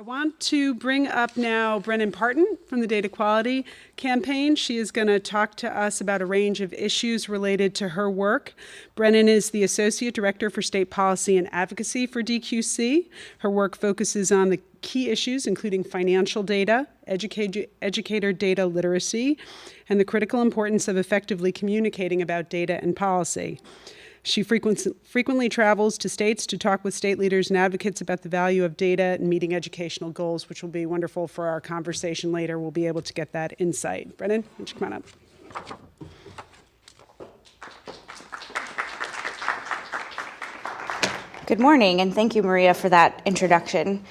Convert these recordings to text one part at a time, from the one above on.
I want to bring up now Brennan Parton from the Data Quality Campaign. She is going to talk to us about a range of issues related to her work. Brennan is the Associate Director for State Policy and Advocacy for DQC. Her work focuses on the key issues, including financial data, educator data literacy, and the critical importance of effectively communicating about data and policy. She frequently travels to states to talk with state leaders and advocates about the value of data and meeting educational goals, which will be wonderful for our conversation later. We'll be able to get that insight. Brennan, why don't you come on up? Good morning, and thank you, Maria, for that introduction.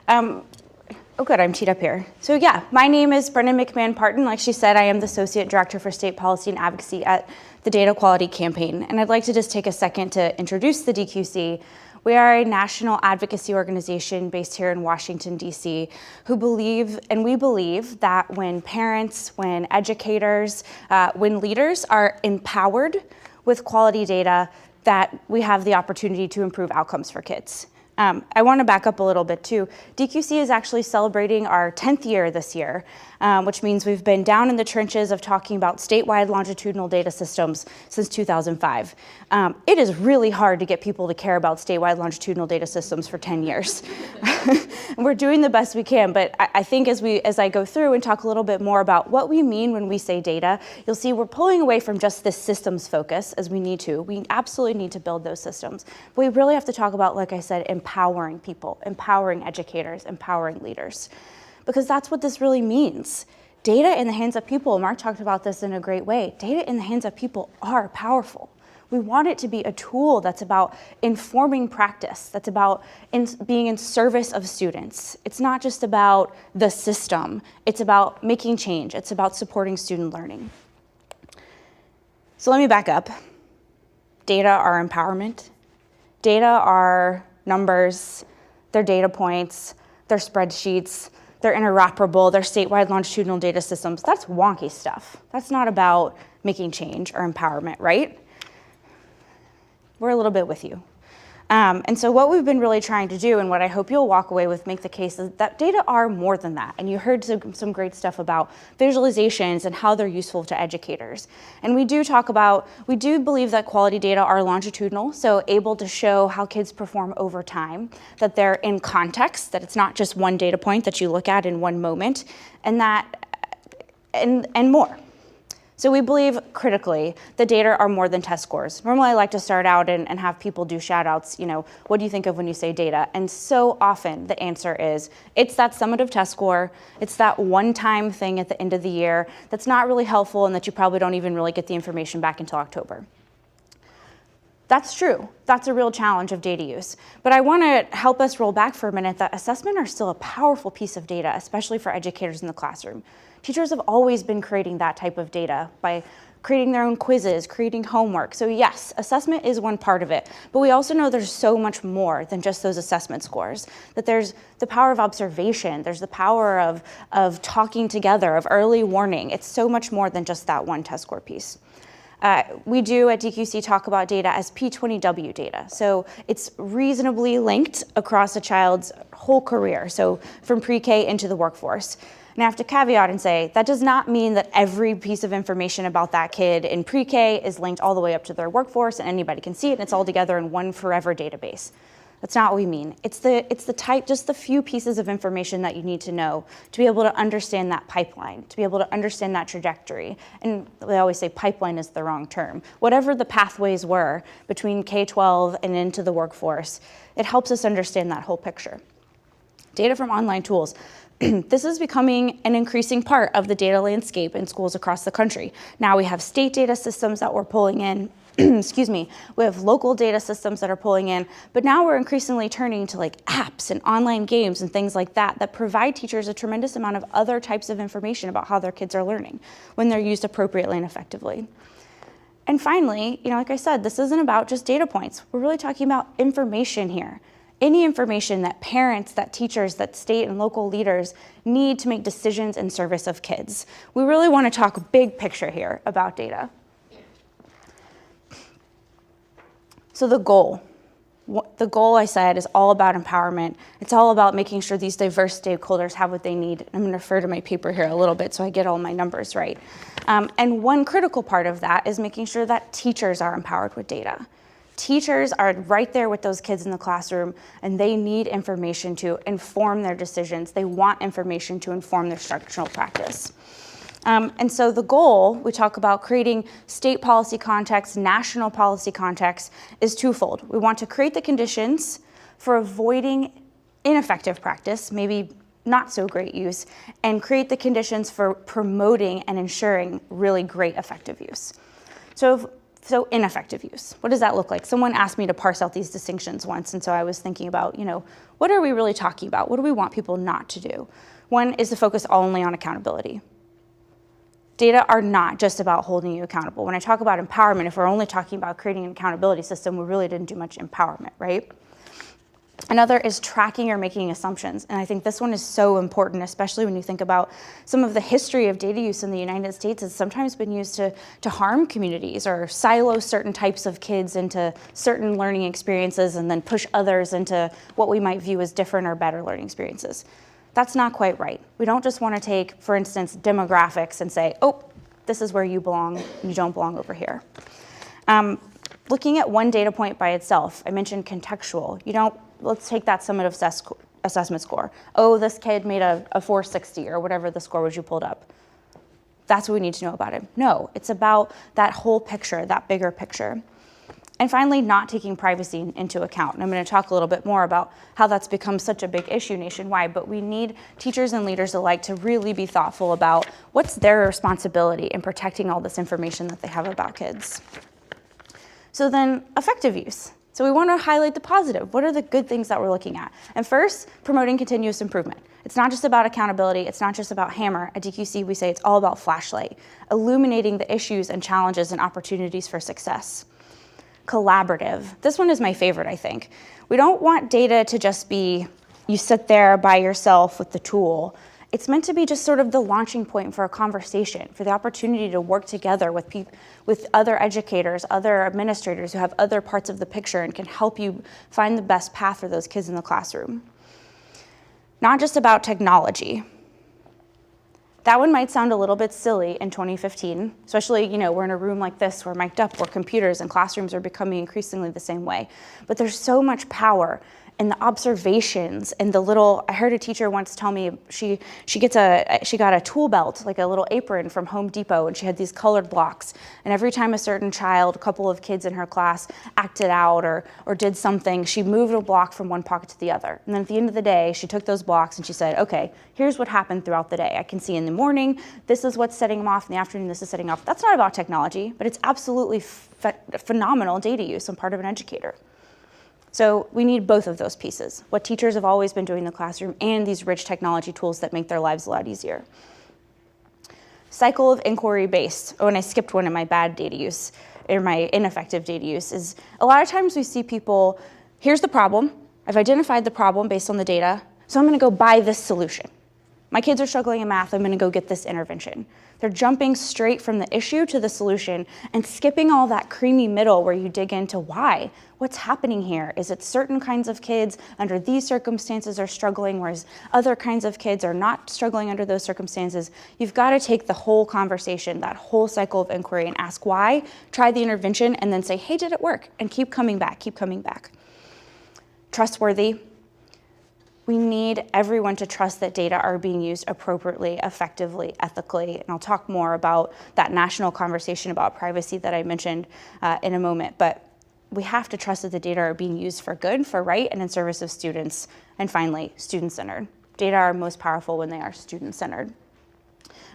Oh, good, I'm teed up here. So yeah, my name is Brennan McMahon Parton. Like she said, I am the Associate Director for State Policy and Advocacy at the Data Quality Campaign. And I'd like to just take a second to introduce the DQC. We are a national advocacy organization based here in Washington, D.C., we believe that when parents, when educators, when leaders are empowered with quality data, that we have the opportunity to improve outcomes for kids. I want to back up a little bit too. DQC is actually celebrating our 10th year this year, which means we've been down in the trenches of talking about statewide longitudinal data systems since 2005. It is really hard to get people to care about statewide longitudinal data systems for 10 years. We're doing the best we can, but I think as I go through and talk a little bit more about what we mean when we say data, you'll see we're pulling away from just this systems focus as we need to. We absolutely need to build those systems. But we really have to talk about, like I said, empowering people, empowering educators, empowering leaders, because that's what this really means. Data in the hands of people, Mark talked about this in a great way, data in the hands of people are powerful. We want it to be a tool that's about informing practice, that's about being in service of students. It's not just about the system, it's about making change, it's about supporting student learning. So let me back up. Data are empowerment. Data are numbers, they're data points, they're spreadsheets, they're interoperable, they're statewide longitudinal data systems. That's wonky stuff. That's not about making change or empowerment, right? We're a little bit with you. And so what we've been really trying to do, and what I hope you'll walk away with, make the case, is that data are more than that. And you heard some great stuff about visualizations and how they're useful to educators. And we do believe that quality data are longitudinal, so able to show how kids perform over time, that they're in context, that it's not just one data point that you look at in one moment, and more. So we believe critically the data are more than test scores. Normally I like to start out and have people do shout outs, what do you think of when you say data? And so often the answer is, it's that summative test score, it's that one-time thing at the end of the year that's not really helpful and that you probably don't even really get the information back until October. That's true. That's a real challenge of data use. But I want to help us roll back for a minute that assessment are still a powerful piece of data, especially for educators in the classroom. Teachers have always been creating that type of data by creating their own quizzes, creating homework. So yes, assessment is one part of it, but we also know there's so much more than just those assessment scores, that there's the power of observation, there's the power of talking together, of early warning. It's so much more than just that one test score piece. We do at DQC talk about data as P20W data. So it's reasonably linked across a child's whole career, so from pre-K into the workforce. And I have to caveat and say, that does not mean that every piece of information about that kid in pre-K is linked all the way up to their workforce and anybody can see it and it's all together in one forever database. That's not what we mean. It's the type, just the few pieces of information that you need to know to be able to understand that pipeline, to be able to understand that trajectory. And they always say pipeline is the wrong term. Whatever the pathways were between K-12 and into the workforce, it helps us understand that whole picture. Data from online tools. This is becoming an increasing part of the data landscape in schools across the country. Now we have state data systems that we're pulling in, excuse me, we have local data systems that are pulling in, but now we're increasingly turning to like apps and online games and things like that provide teachers a tremendous amount of other types of information about how their kids are learning when they're used appropriately and effectively. And finally, like I said, this isn't about just data points. We're really talking about information here. Any information that parents, that teachers, that state and local leaders need to make decisions in service of kids. We really want to talk big picture here about data. So the goal The goal, I said, is all about empowerment. It's all about making sure these diverse stakeholders have what they need. I'm going to refer to my paper here a little bit so I get all my numbers right. And one critical part of that is making sure that teachers are empowered with data. Teachers are right there with those kids in the classroom, and they need information to inform their decisions. They want information to inform their instructional practice. And so the goal, we talk about creating state policy context, national policy context, is twofold. We want to create the conditions for avoiding ineffective practice, maybe not so great use, and create the conditions for promoting and ensuring really great effective use. So ineffective use, what does that look like? Someone asked me to parse out these distinctions once, and so I was thinking about, what are we really talking about? What do we want people not to do? One is to focus only on accountability. Data are not just about holding you accountable. When I talk about empowerment, if we're only talking about creating an accountability system, we really didn't do much empowerment, right? Another is tracking or making assumptions. And I think this one is so important, especially when you think about some of the history of data use in the United States has sometimes been used to harm communities or silo certain types of kids into certain learning experiences and then push others into what we might view as different or better learning experiences. That's not quite right. We don't just want to take, for instance, demographics and say, oh, this is where you belong, and you don't belong over here. Looking at one data point by itself, I mentioned contextual. Let's take that summative assessment score. Oh, this kid made a 460 or whatever the score was you pulled up. That's what we need to know about it. No, it's about that whole picture, that bigger picture. And finally, not taking privacy into account. And I'm going to talk a little bit more about how that's become such a big issue nationwide, but we need teachers and leaders alike to really be thoughtful about what's their responsibility in protecting all this information that they have about kids. So then, effective use. So we want to highlight the positive. What are the good things that we're looking at? And first, promoting continuous improvement. It's not just about accountability. It's not just about hammer. At DQC, we say it's all about flashlight, illuminating the issues and challenges and opportunities for success. Collaborative. This one is my favorite, I think. We don't want data to just be, you sit there by yourself with the tool. It's meant to be just sort of the launching point for a conversation, for the opportunity to work together with other educators, other administrators who have other parts of the picture and can help you find the best path for those kids in the classroom. Not just about technology. That one might sound a little bit silly in 2015, especially, we're in a room like this, we're mic'd up, where computers and classrooms are becoming increasingly the same way. But there's so much power in the observations and I heard a teacher once tell me she got a tool belt, like a little apron from Home Depot, and she had these colored blocks. And every time a certain child, a couple of kids in her class acted out or did something, she moved a block from one pocket to the other. And then at the end of the day, she took those blocks and she said, okay, here's what happened throughout the day. I can see in the morning, this is what's setting them off. In the afternoon, this is setting off. That's not about technology, but it's absolutely phenomenal data use on part of an educator. So we need both of those pieces, what teachers have always been doing in the classroom and these rich technology tools that make their lives a lot easier. Cycle of inquiry based. Oh, and I skipped one in my bad data use, or my ineffective data use, is a lot of times we see people, here's the problem, I've identified the problem based on the data, so I'm gonna go buy this solution. My kids are struggling in math, I'm gonna go get this intervention. They're jumping straight from the issue to the solution and skipping all that creamy middle where you dig into why. What's happening here? Is it certain kinds of kids under these circumstances are struggling, whereas other kinds of kids are not struggling under those circumstances? You've got to take the whole conversation, that whole cycle of inquiry, and ask why, try the intervention, and then say, hey, did it work? And keep coming back, keep coming back. Trustworthy. We need everyone to trust that data are being used appropriately, effectively, ethically, and I'll talk more about that national conversation about privacy that I mentioned in a moment, but we have to trust that the data are being used for good, for right, and in service of students. And finally, student-centered. Data are most powerful when they are student-centered.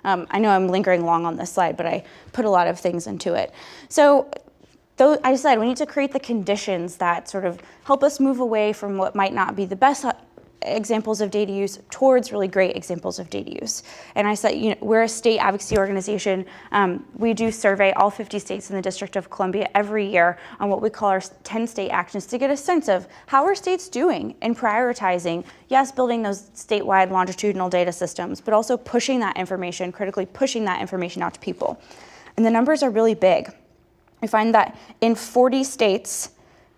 I know I'm lingering long on this slide, but I put a lot of things into it. So I said we need to create the conditions that sort of help us move away from what might not be the best examples of data use towards really great examples of data use. And I said, we're a state advocacy organization. We do survey all 50 states in the District of Columbia every year on what we call our 10 state actions to get a sense of how are states doing in prioritizing, yes, building those statewide longitudinal data systems, but also pushing that information, critically pushing that information out to people. And the numbers are really big. We find that in 40 states,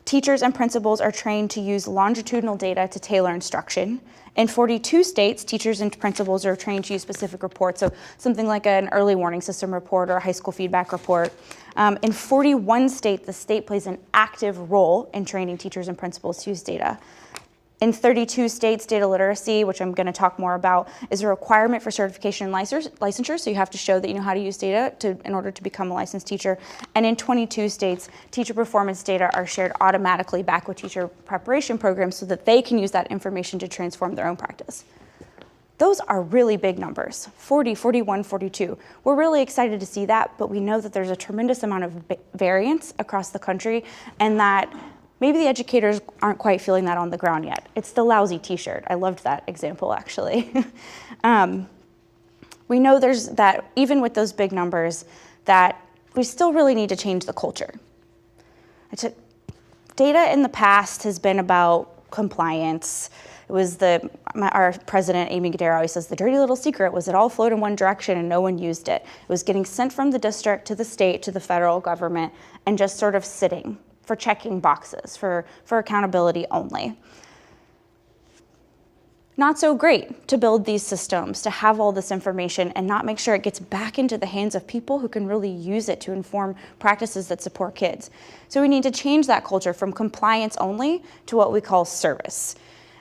Teachers and principals are trained to use longitudinal data to tailor instruction. In 42 states, teachers and principals are trained to use specific reports, so something like an early warning system report or a high school feedback report. In 41 states, the state plays an active role in training teachers and principals to use data. In 32 states, data literacy, which I'm going to talk more about, is a requirement for certification and licensure, so you have to show that you know how to use data in order to become a licensed teacher. And in 22 states, teacher performance data are shared automatically back with teacher preparation programs so that they can use that information to transform their own practice. Those are really big numbers, 40, 41, 42. We're really excited to see that, but we know that there's a tremendous amount of variance across the country, and that maybe the educators aren't quite feeling that on the ground yet. It's the lousy t-shirt. I loved that example, actually. We know there's that, even with those big numbers, that we still really need to change the culture. Data in the past has been about compliance. It was our president, Amy Goodera, always says the dirty little secret was it all flowed in one direction and no one used it. It was getting sent from the district to the state to the federal government and just sort of sitting for checking boxes, for accountability only. Not so great to build these systems, to have all this information and not make sure it gets back into the hands of people who can really use it to inform practices that support kids. So we need to change that culture from compliance only to what we call service.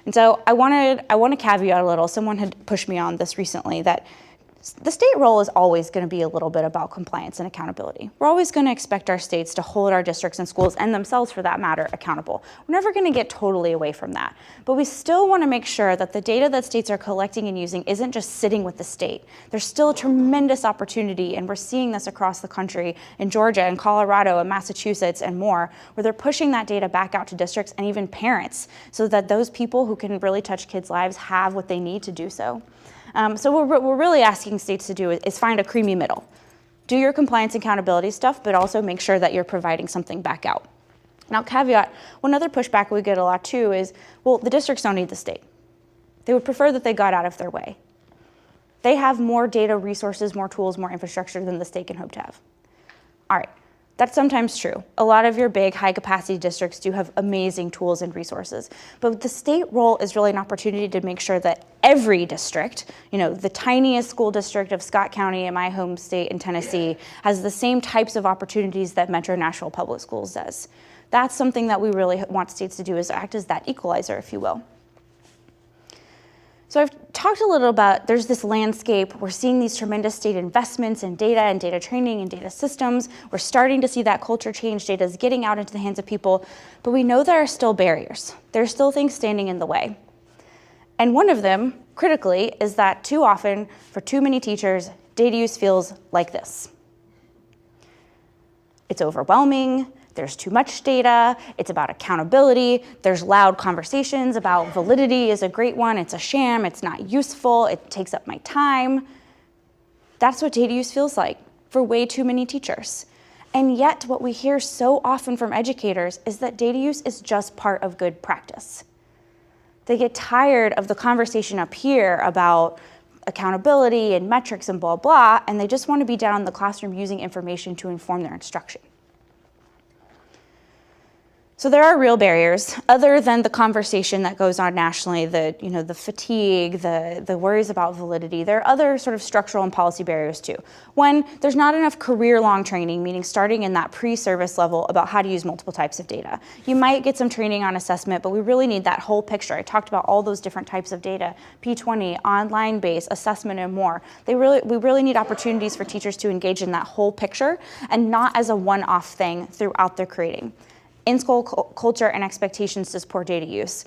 And so I want to caveat a little. Someone had pushed me on this recently that the state role is always going to be a little bit about compliance and accountability. We're always going to expect our states to hold our districts and schools, and themselves for that matter, accountable. We're never going to get totally away from that. But we still want to make sure that the data that states are collecting and using isn't just sitting with the state. There's still a tremendous opportunity, and we're seeing this across the country in Georgia and Colorado and Massachusetts and more, where they're pushing that data back out to districts and even parents so that those people who can really touch kids' lives have what they need to do so. So what we're really asking states to do is find a creamy middle. Do your compliance and accountability stuff, but also make sure that you're providing something back out. Now, caveat, one other pushback we get a lot too is, well, the districts don't need the state. They would prefer that they got out of their way. They have more data, resources, more tools, more infrastructure than the state can hope to have. All right. That's sometimes true. A lot of your big high-capacity districts do have amazing tools and resources. But the state role is really an opportunity to make sure that every district, the tiniest school district of Scott County in my home state in Tennessee, has the same types of opportunities that Metro Nashville Public Schools does. That's something that we really want states to do, is act as that equalizer, if you will. So I've talked a little about, there's this landscape. We're seeing these tremendous state investments in data and data training and data systems. We're starting to see that culture change. Data is getting out into the hands of people, but we know there are still barriers. There are still things standing in the way. And one of them, critically, is that too often, for too many teachers, data use feels like this. It's overwhelming. There's too much data, it's about accountability, there's loud conversations about validity is a great one, it's a sham, it's not useful, it takes up my time. That's what data use feels like for way too many teachers. And yet what we hear so often from educators is that data use is just part of good practice. They get tired of the conversation up here about accountability and metrics and blah, blah, and they just want to be down in the classroom using information to inform their instruction. So there are real barriers, other than the conversation that goes on nationally, the fatigue, the worries about validity. There are other sort of structural and policy barriers too. One, there's not enough career-long training, meaning starting in that pre-service level about how to use multiple types of data. You might get some training on assessment, but we really need that whole picture. I talked about all those different types of data, P20, online-based, assessment, and more. We really need opportunities for teachers to engage in that whole picture and not as a one-off thing throughout their creating. In-school culture and expectations to support data use.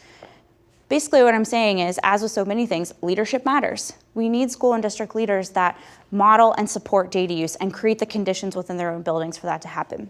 Basically what I'm saying is, as with so many things, leadership matters. We need school and district leaders that model and support data use and create the conditions within their own buildings for that to happen.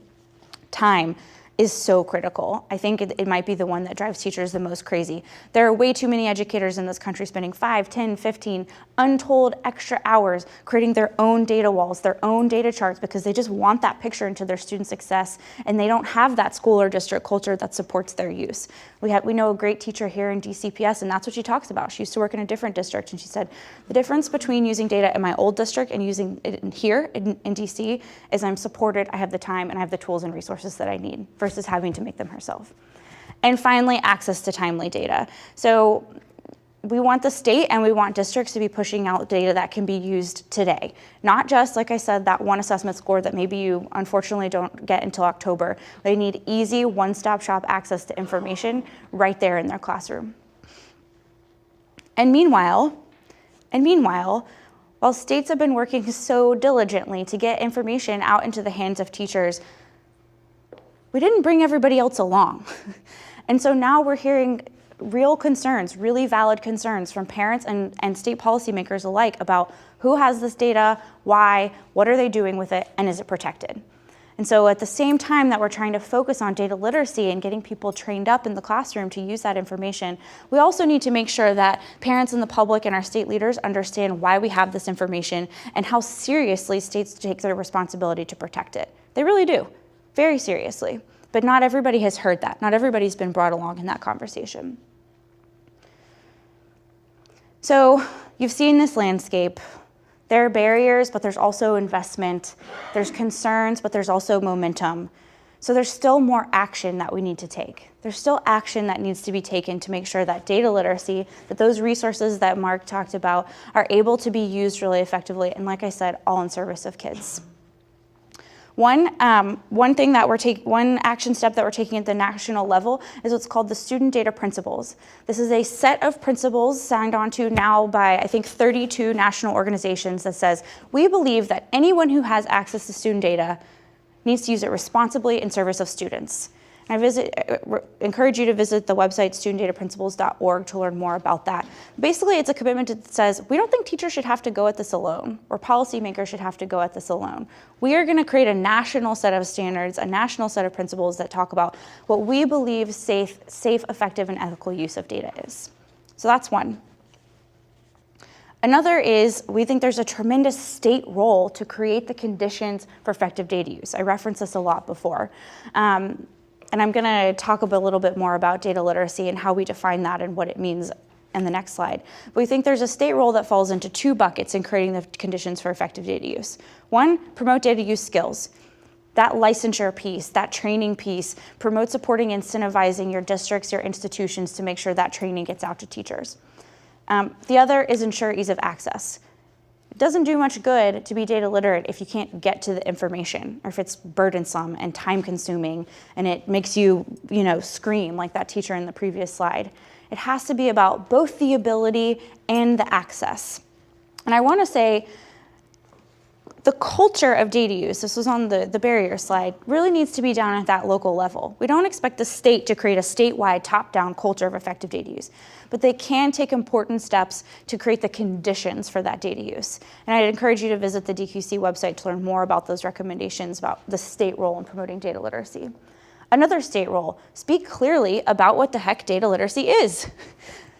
Time is so critical. I think it might be the one that drives teachers the most crazy. There are way too many educators in this country spending 5, 10, 15 untold extra hours creating their own data walls, their own data charts, because they just want that picture into their student success, and they don't have that school or district culture that supports their use. We know a great teacher here in DCPS, and that's what she talks about. She used to work in a different district, and she said, the difference between using data in my old district and using it here in DC is I'm supported, I have the time, and I have the tools and resources that I need, versus having to make them herself. And finally, access to timely data. So we want the state and we want districts to be pushing out data that can be used today. Not just, like I said, that one assessment score that maybe you unfortunately don't get until October. They need easy, one-stop shop access to information right there in their classroom. And meanwhile, while states have been working so diligently to get information out into the hands of teachers, we didn't bring everybody else along. And so now we're hearing real concerns, really valid concerns from parents and state policymakers alike about who has this data, why, what are they doing with it, and is it protected? And so at the same time that we're trying to focus on data literacy and getting people trained up in the classroom to use that information, we also need to make sure that parents and the public and our state leaders understand why we have this information and how seriously states take their responsibility to protect it. They really do, very seriously. But not everybody has heard that. Not everybody's been brought along in that conversation. So you've seen this landscape. There are barriers, but there's also investment. There's concerns, but there's also momentum. So there's still more action that we need to take. There's still action that needs to be taken to make sure that data literacy, that those resources that Mark talked about are able to be used really effectively. And like I said, all in service of kids. One action step that we're taking at the national level is what's called the Student Data Principles. This is a set of principles signed onto now by, I think, 32 national organizations that says, we believe that anyone who has access to student data needs to use it responsibly in service of students. And I encourage you to visit the website studentdataprinciples.org to learn more about that. Basically, it's a commitment that says, we don't think teachers should have to go at this alone, or policymakers should have to go at this alone. We are gonna create a national set of standards, a national set of principles that talk about what we believe safe, effective, and ethical use of data is. So that's one. Another is, we think there's a tremendous state role to create the conditions for effective data use. I referenced this a lot before. And I'm gonna talk a little bit more about data literacy and how we define that and what it means in the next slide. But we think there's a state role that falls into two buckets in creating the conditions for effective data use. One, promote data use skills. That licensure piece, that training piece, promote supporting, incentivizing your districts, your institutions to make sure that training gets out to teachers. The other is ensure ease of access. It doesn't do much good to be data literate if you can't get to the information, or if it's burdensome and time consuming and it makes you, scream like that teacher in the previous slide. It has to be about both the ability and the access. And I want to say the culture of data use, this was on the barrier slide, really needs to be down at that local level. We don't expect the state to create a statewide top-down culture of effective data use, but they can take important steps to create the conditions for that data use. And I'd encourage you to visit the DQC website to learn more about those recommendations about the state role in promoting data literacy. Another state role, speak clearly about what the heck data literacy is.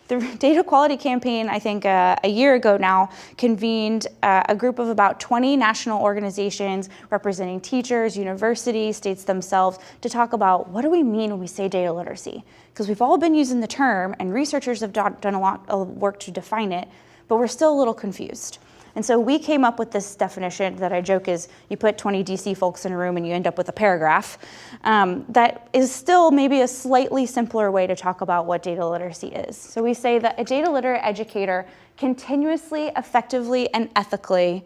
The Data Quality Campaign, I think a year ago now, convened a group of about 20 national organizations representing teachers, universities, states themselves, to talk about what do we mean when we say data literacy? Because we've all been using the term and researchers have done a lot of work to define it, but we're still a little confused. And so we came up with this definition that I joke is you put 20 DC folks in a room and you end up with a paragraph that is still maybe a slightly simpler way to talk about what data literacy is. So we say that a data literate educator continuously, effectively, and ethically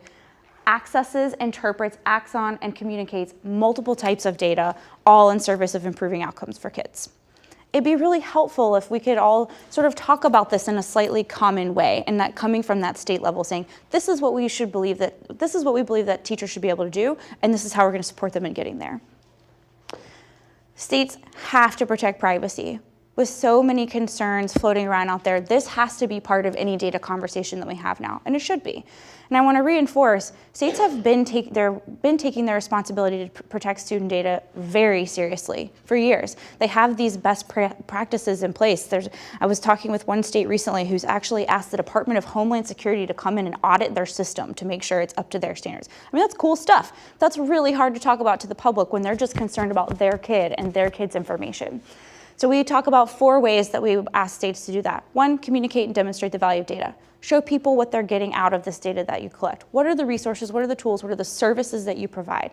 accesses, interprets, acts on, and communicates multiple types of data, all in service of improving outcomes for kids. It'd be really helpful if we could all sort of talk about this in a slightly common way, and that coming from that state level saying, this is what we believe that teachers should be able to do, and this is how we're going to support them in getting there. States have to protect privacy. With so many concerns floating around out there, this has to be part of any data conversation that we have now, and it should be. And I want to reinforce, states have been taking their responsibility to protect student data very seriously for years. They have these best practices in place. I was talking with one state recently who's actually asked the Department of Homeland Security to come in and audit their system to make sure it's up to their standards. I mean, that's cool stuff. That's really hard to talk about to the public when they're just concerned about their kid and their kid's information. So we talk about 4 ways that we ask states to do that. 1, communicate and demonstrate the value of data. Show people what they're getting out of this data that you collect. What are the resources, what are the tools, what are the services that you provide?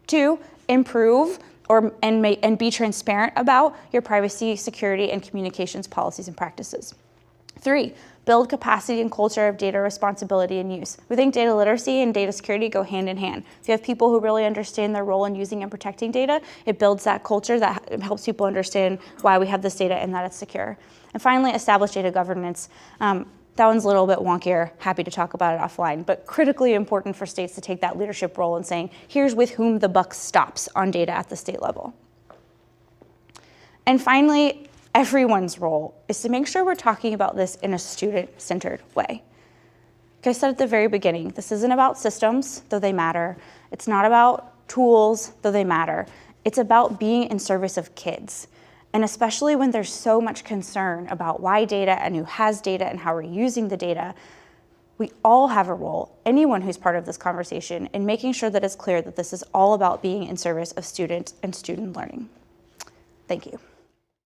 2, improve and be transparent about your privacy, security, and communications policies and practices. 3, build capacity and culture of data responsibility and use. We think data literacy and data security go hand in hand. If you have people who really understand their role in using and protecting data, it builds that culture that helps people understand why we have this data and that it's secure. And finally, establish data governance. That one's a little bit wonkier, happy to talk about it offline, but critically important for states to take that leadership role in saying, here's with whom the buck stops on data at the state level. And finally, everyone's role is to make sure we're talking about this in a student-centered way. Like I said at the very beginning, this isn't about systems, though they matter. It's not about tools, though they matter. It's about being in service of kids. And especially when there's so much concern about why data and who has data and how we're using the data, we all have a role, anyone who's part of this conversation, in making sure that it's clear that this is all about being in service of students and student learning. Thank you.